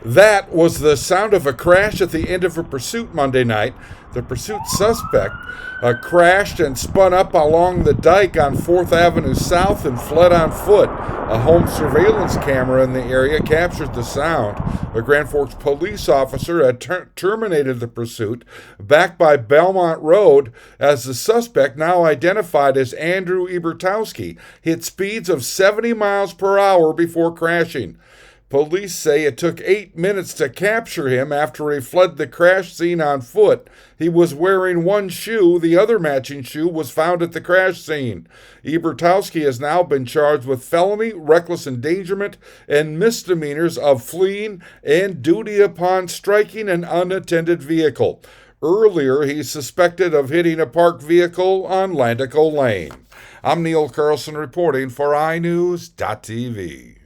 That was the sound of a crash at the end of a pursuit Monday night. The pursuit suspect crashed and spun up along the dike on 4th Avenue South and fled on foot. A home surveillance camera in the area captured the sound. A Grand Forks police officer had terminated the pursuit back by Belmont Road as the suspect, now identified as Andrew Ebertowski, hit speeds of 70 miles per hour before crashing. Police say it took 8 minutes to capture him after he fled the crash scene on foot. He was wearing one shoe. The other matching shoe was found at the crash scene. Ebertowski has now been charged with felony, reckless endangerment, and misdemeanors of fleeing and duty upon striking an unattended vehicle. Earlier, he's suspected of hitting a parked vehicle on Landico Lane. I'm Neil Carlson reporting for iNewZ.TV.